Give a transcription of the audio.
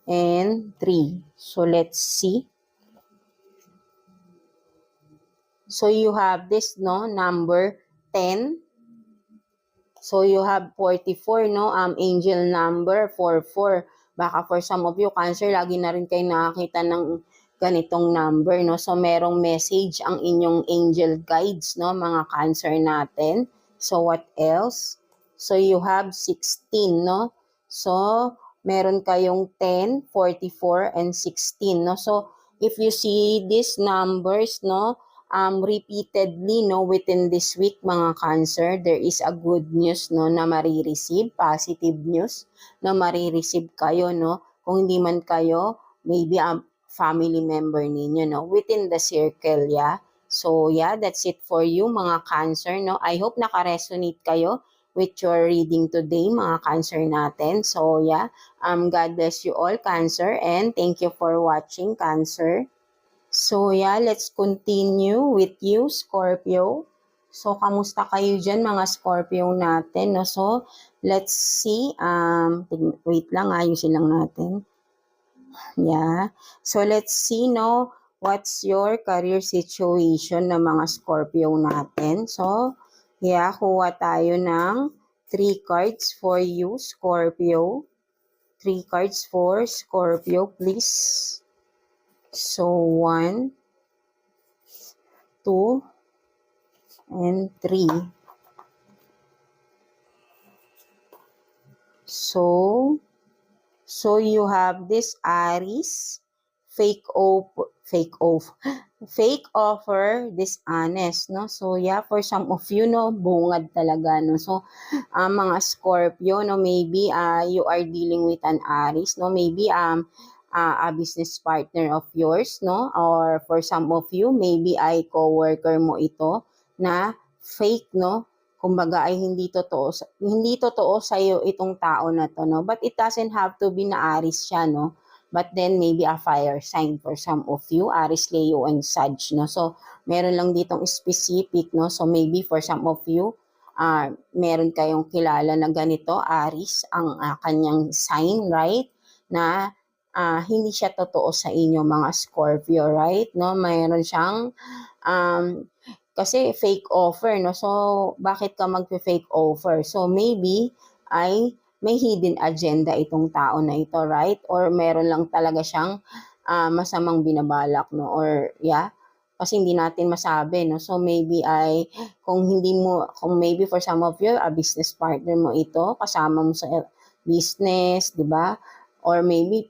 and 3. So let's see. So you have this, no, number 10. So you have 44, no, angel number 44. Baka for some of you, Cancer, lagi na rin kayo nakakita ng ganitong number, no. So merong message ang inyong angel guides, no, mga Cancer natin. So what else? So you have 16, no. So meron kayong 10, 44, and 16, no. So if you see these numbers, no, repeatedly, no, within this week, mga Cancer, there is a good news, no, na marireceive, positive news na marireceive kayo, no. Kung hindi man kayo, maybe a family member ninyo, no, within the circle, yeah. So yeah, that's it for you, mga Cancer, no. I hope naka-resonate kayo with your reading today, mga Cancer natin. So yeah, God bless you all, Cancer, and thank you for watching, Cancer. So yeah, let's continue with you, Scorpio. So kamusta kayo dyan, mga Scorpio natin, no? So let's see, wait lang, ayusin lang natin. Yeah. So let's see, no, what's your career situation ng mga Scorpio natin. So yeah, kuha tayo ng 3 cards for you, Scorpio. 3 cards for Scorpio, please. So 1, 2, and 3. So you have this Aries, fake offer, dishonest, no? So yeah, for some of you, no, bungad talaga, no? So mga Scorpio, no, maybe you are dealing with an Aries, no? Maybe a business partner of yours, no? Or for some of you, maybe ay co-worker mo ito na fake, no? Kumbaga ay hindi totoo sa iyo itong tao na to, no? But it doesn't have to be na Aries siya, no? But then maybe a fire sign for some of you, Aries, Leo, and Sag, no? So meron lang ditong specific, no? So maybe for some of you, meron kayong kilala na ganito, Aries, ang kanyang sign, right? Na hindi siya totoo sa inyo, mga Scorpio, right? No, mayroon siyang kasi fake offer, no? So bakit ka magpe-fake offer? So maybe ay may hidden agenda itong tao na ito, right? Or meron lang talaga siyang masamang binabalak, no? Or yeah, kasi hindi natin masabi, no? So maybe ay kung maybe for some of you, a business partner mo ito, kasama mo sa business, di ba? Or maybe